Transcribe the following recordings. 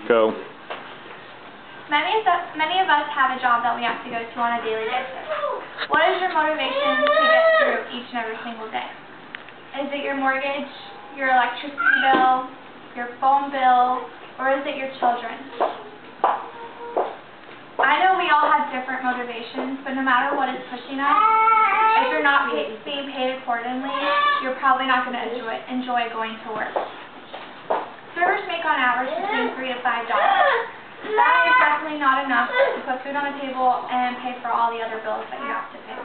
Go. Many of us have a job that we have to go to on a daily basis. What is your motivation to get through each and every single day? Is it your mortgage, your electricity bill, your phone bill, or is it your children? I know we all have different motivations, but no matter what is pushing us, if you're not being paid accordingly, you're probably not going to enjoy going to work. Servers make on average between $3 to $5. That is definitely not enough to put food on the table and pay for all the other bills that you have to pay.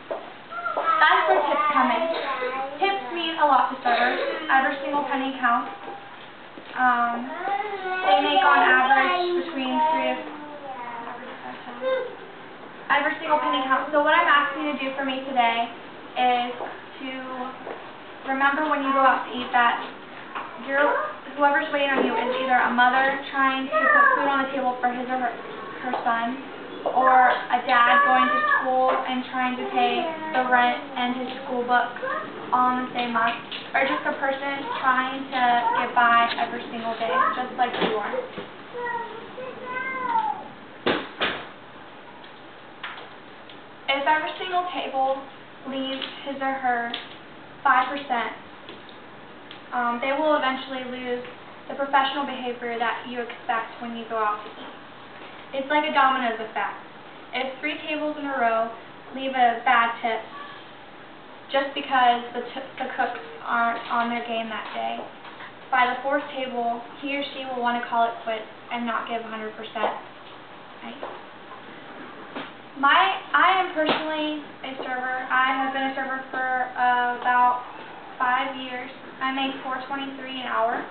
That's where tips come in. Tips mean a lot to servers. Every single penny counts. They make on average between every single penny counts. So what I'm asking you to do for me today is to remember when you go out to eat that whoever's waiting on you is either a mother trying to put food on the table for his or her son, or a dad going to school and trying to pay the rent and his school book all in the same month, or just a person trying to get by every single day, just like you are. If every single table leaves his or her 5%, they will eventually lose the professional behavior that you expect when you go out to eat. It's like a dominoes effect. If 3 tables in a row leave a bad tip just because the cooks aren't on their game that day, by the 4th table, he or she will want to call it quits and not give 100%. Right? I am personally a server. I have been a server for about 5 years. I make $4.23 an hour,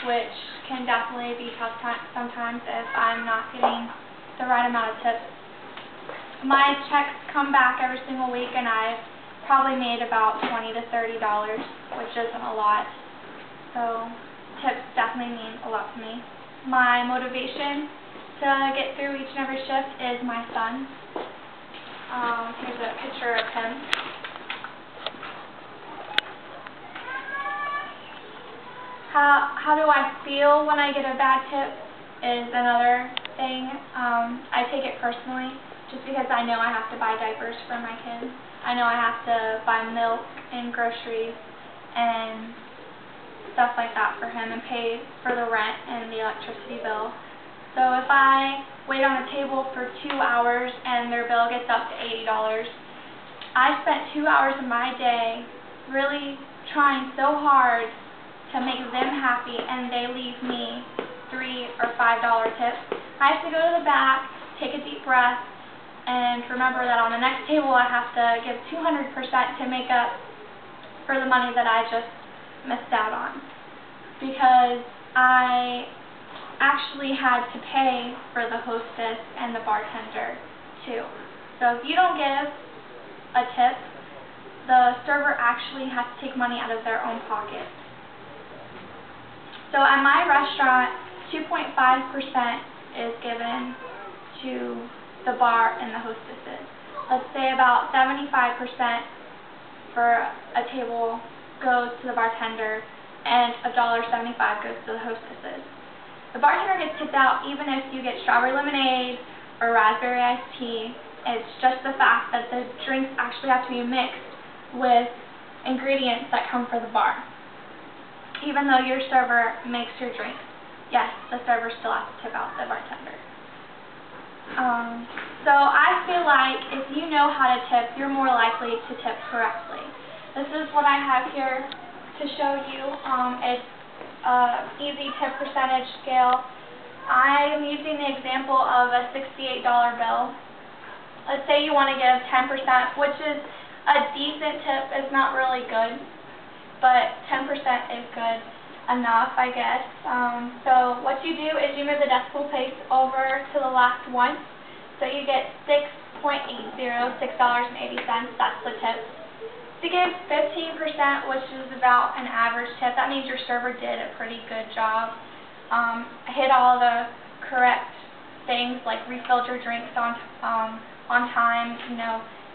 which can definitely be tough sometimes if I'm not getting the right amount of tips. My checks come back every single week, and I've probably made about $20 to $30, which isn't a lot. So tips definitely mean a lot to me. My motivation to get through each and every shift is my son. Here's a picture of him. How do I feel when I get a bad tip is another thing. I take it personally just because I know I have to buy diapers for my kids. I know I have to buy milk and groceries and stuff like that for him and pay for the rent and the electricity bill. So if I wait on a table for 2 hours and their bill gets up to $80, I spent 2 hours of my day really trying so hard to make them happy, and they leave me $3 or $5 tips. I have to go to the back, take a deep breath, and remember that on the next table I have to give 200% to make up for the money that I just missed out on, because I actually had to pay for the hostess and the bartender too. So if you don't give a tip, the server actually has to take money out of their own pocket. So at my restaurant, 2.5% is given to the bar and the hostesses. Let's say about 75% for a table goes to the bartender, and $1.75 goes to the hostesses. The bartender gets tipped out even if you get strawberry lemonade or raspberry iced tea. It's just the fact that the drinks actually have to be mixed with ingredients that come from the bar. Even though your server makes your drink, yes, the server still has to tip out the bartender. So I feel like if you know how to tip, you're more likely to tip correctly. This is what I have here to show you. It's an easy tip percentage scale. I am using the example of a $68 bill. Let's say you want to give 10%, which is a decent tip. It's not really good, but 10% is good enough, I guess. So what you do is you move the decimal place over to the last one. So you get $6.80, $6.80. That's the tip. To give 15%, which is about an average tip, that means your server did a pretty good job. Hit all the correct things, like refilled your drinks on time,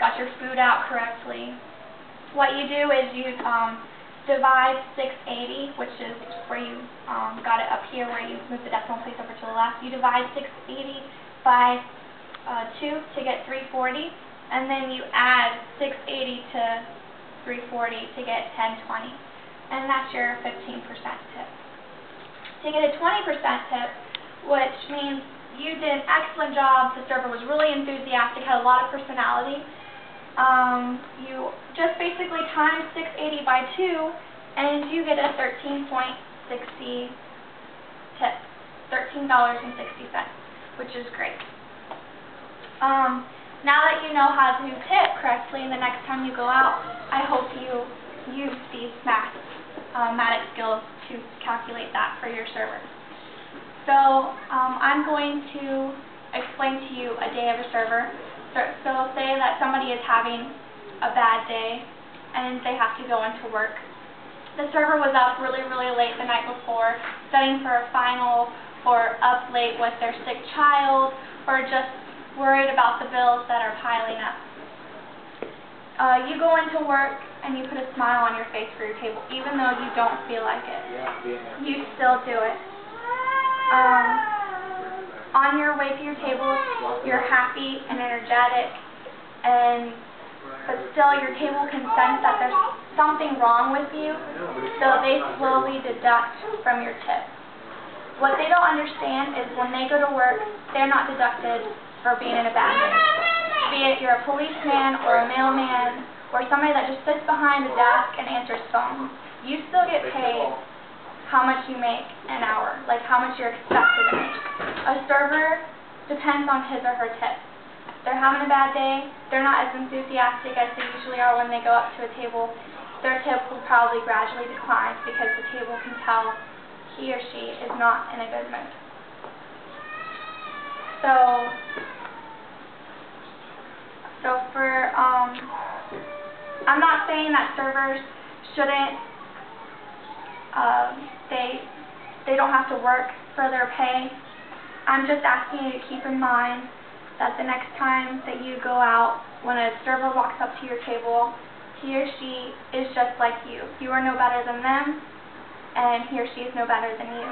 got your food out correctly. What you do is you divide 680, which is where you got it up here, where you move the decimal place over to the left. You divide 680 by 2 to get 340, and then you add 680 to 340 to get 1020, and that's your 15% tip. To get a 20% tip, which means you did an excellent job, the server was really enthusiastic, had a lot of personality, you just basically times 680 by 2, and you get a 13.60 tip, $13.60, which is great. Now that you know how to tip correctly, and the next time you go out, I hope you use these mathematic skills to calculate that for your server. So I'm going to explain to you a day of a server. So say that somebody is having a bad day and they have to go into work. The server was up really, really late the night before, studying for a final, or up late with their sick child, or just worried about the bills that are piling up. You go into work and you put a smile on your face for your table, even though you don't feel like it. You still do it. On your way to your table, you're happy and energetic, but still your table can sense that there's something wrong with you, so they slowly deduct from your tip. What they don't understand is when they go to work, they're not deducted for being in a bad mood. Be it you're a policeman or a mailman or somebody that just sits behind a desk and answers phones, you still get paid how much you make an hour, like how much you're expected to make. A server depends on his or her tip. They're having a bad day, they're not as enthusiastic as they usually are when they go up to a table. Their tip will probably gradually decline because the table can tell he or she is not in a good mood. So I'm not saying that servers shouldn't, they don't have to work for their pay. I'm just asking you to keep in mind that the next time that you go out, when a server walks up to your table, he or she is just like you. You are no better than them, and he or she is no better than you.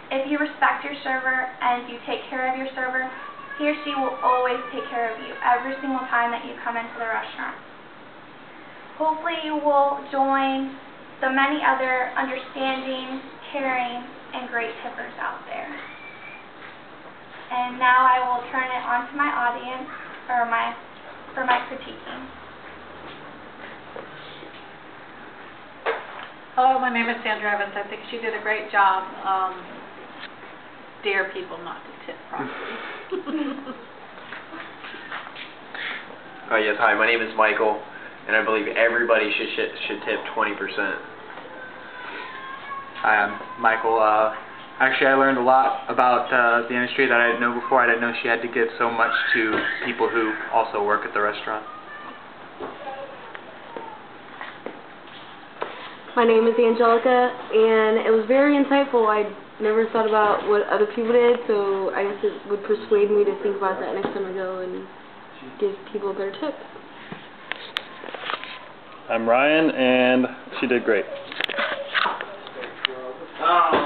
If you respect your server and you take care of your server, he or she will always take care of you every single time that you come into the restaurant. Hopefully you will join the many other understanding, caring, and great tippers out there. And now I will turn it on to my audience for my critiquing. Hello, my name is Sandra Evans. I think she did a great job. Dare people not to tip properly. Yes, hi, my name is Michael, and I believe everybody should tip 20%. Hi, I'm Michael. Actually, I learned a lot about the industry that I didn't know before. I didn't know she had to give so much to people who also work at the restaurant. My name is Angelica, and it was very insightful. I never thought about what other people did, so I guess it would persuade me to think about that next time I go and give people a better tip. I'm Ryan, and she did great. Oh.